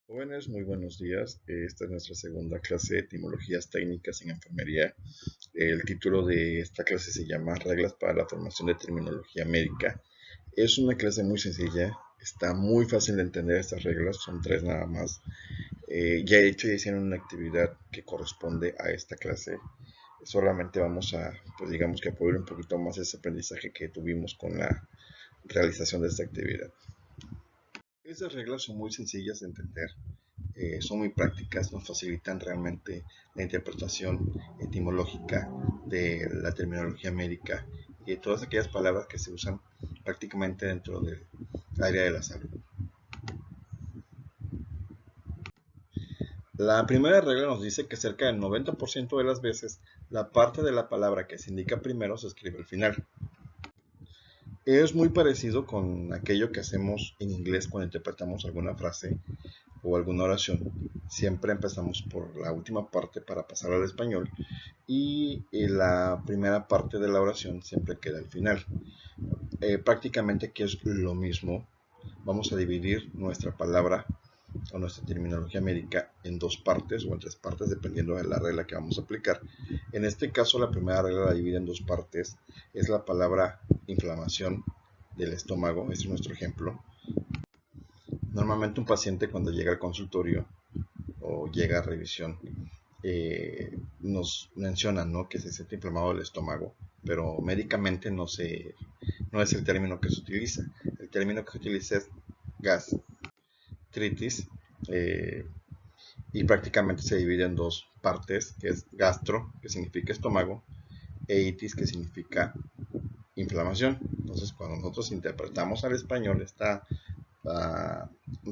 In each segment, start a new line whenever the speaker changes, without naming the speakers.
Jóvenes, muy buenos días. Esta es nuestra segunda clase de etimologías técnicas en enfermería. El título de esta clase se llama Reglas para la formación de terminología médica. Es una clase muy sencilla, está muy fácil de entender estas reglas, son tres nada más. Ya de hecho ya hicieron una actividad que corresponde a esta clase. Solamente vamos a, pues digamos que apoyar un poquito más ese aprendizaje que tuvimos con la realización de esta actividad. Estas reglas son muy sencillas de entender. Son muy prácticas, nos facilitan realmente la interpretación etimológica de la terminología médica y de todas aquellas palabras que se usan prácticamente dentro del área de la salud. La primera regla nos dice que cerca del 90% de las veces la parte de la palabra que se indica primero se escribe al final. Es muy parecido con aquello que hacemos en inglés cuando interpretamos alguna frase o alguna oración. Siempre empezamos por la última parte para pasar al español y la primera parte de la oración siempre queda al final. Prácticamente aquí es lo mismo. Vamos a dividir nuestra palabra o nuestra terminología médica en dos partes o en tres partes dependiendo de la regla que vamos a aplicar. En este caso la primera regla la divide en dos partes. Es la palabra inflamación del estómago, este es nuestro ejemplo. Normalmente un paciente cuando llega al consultorio o llega a revisión nos mencionan, ¿no?, que se siente inflamado el estómago, pero médicamente no es el término que se utiliza. El término que se utiliza es gastritis eh, y prácticamente se divide en dos partes, que es gastro, que significa estómago, e itis, que significa inflamación. Entonces, cuando nosotros interpretamos al español esta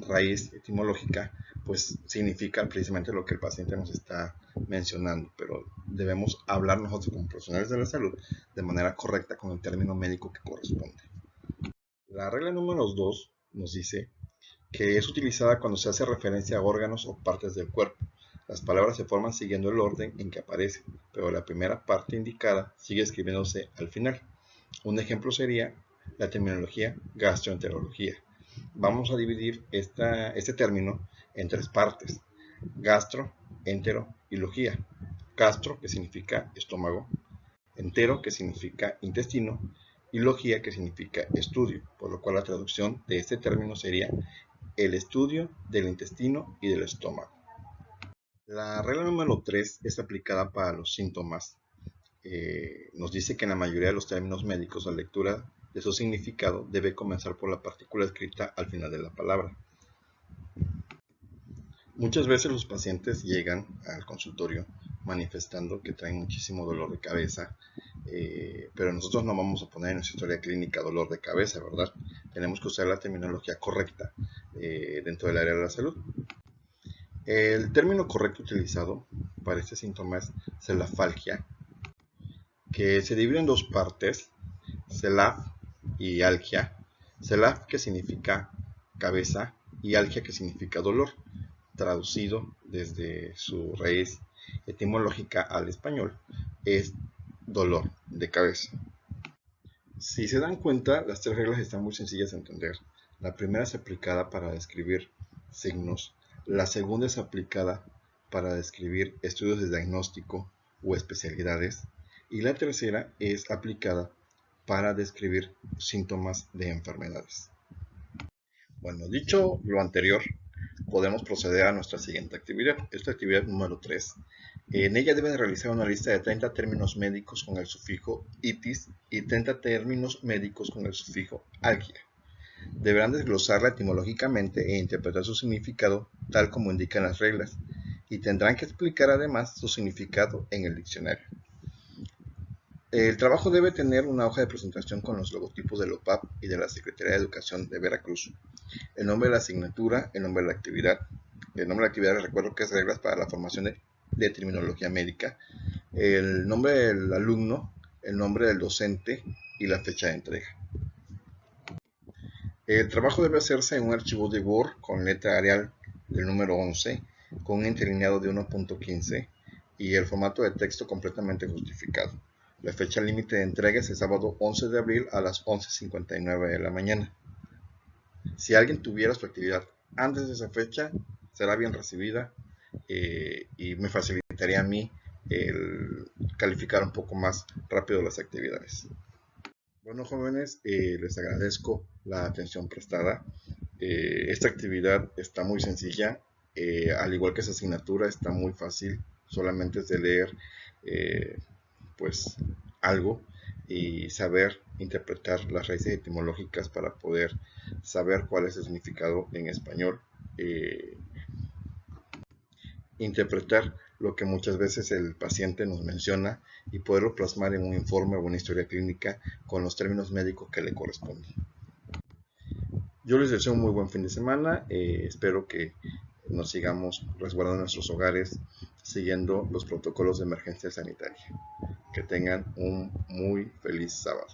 raíz etimológica, pues significa precisamente lo que el paciente nos está mencionando, pero debemos hablar nosotros como profesionales de la salud de manera correcta con el término médico que corresponde. La regla número 2 nos dice que es utilizada cuando se hace referencia a órganos o partes del cuerpo. Las palabras se forman siguiendo el orden en que aparecen, pero la primera parte indicada sigue escribiéndose al final. Un ejemplo sería la terminología gastroenterología. Vamos a dividir este término en tres partes: gastro, entero y logía. Gastro, que significa estómago; entero, que significa intestino; y logía, que significa estudio, por lo cual la traducción de este término sería el estudio del intestino y del estómago. La regla número 3 es aplicada para los síntomas. Nos dice que en la mayoría de los términos médicos la lectura de su significado debe comenzar por la partícula escrita al final de la palabra. Muchas veces los pacientes llegan al consultorio manifestando que traen muchísimo dolor de cabeza, pero nosotros no vamos a poner en nuestra historia clínica dolor de cabeza, ¿verdad? Tenemos que usar la terminología correcta dentro del área de la salud. El término correcto utilizado para este síntoma es celafalgia, que se divide en dos partes: celaf y algia. Celaf, que significa cabeza, y algia, que significa dolor. Traducido desde su raíz etimológica al español, es dolor de cabeza. Si se dan cuenta, las tres reglas están muy sencillas de entender. La primera es aplicada para describir signos, la segunda es aplicada para describir estudios de diagnóstico o especialidades, y la tercera es aplicada para describir síntomas de enfermedades. Bueno, dicho lo anterior, podemos proceder a nuestra siguiente actividad. Esta actividad número 3. En ella deben realizar una lista de 30 términos médicos con el sufijo itis y 30 términos médicos con el sufijo algia. Deberán desglosarla etimológicamente e interpretar su significado tal como indican las reglas, y tendrán que explicar además su significado en el diccionario. El trabajo debe tener una hoja de presentación con los logotipos del OPAP y de la Secretaría de Educación de Veracruz, el nombre de la asignatura, el nombre de la actividad. El nombre de la actividad, les recuerdo que es reglas para la formación de terminología médica, el nombre del alumno, el nombre del docente y la fecha de entrega. El trabajo debe hacerse en un archivo de Word con letra Arial del número 11, con un interlineado de 1.15 y el formato de texto completamente justificado. La fecha límite de entrega es el sábado 11 de abril a las 11:59 de la mañana. Si alguien tuviera su actividad antes de esa fecha, será bien recibida, y me facilitaría a mí el calificar un poco más rápido las actividades. Bueno, jóvenes, les agradezco la atención prestada. Esta actividad está muy sencilla, al igual que esa asignatura está muy fácil, solamente es de leer eh, pues algo y saber interpretar las raíces etimológicas para poder saber cuál es el significado en español, eh, interpretar lo que muchas veces el paciente nos menciona y poderlo plasmar en un informe o una historia clínica con los términos médicos que le corresponden. Yo les deseo un muy buen fin de semana, espero que nos sigamos resguardando en nuestros hogares siguiendo los protocolos de emergencia sanitaria. Que tengan un muy feliz sábado.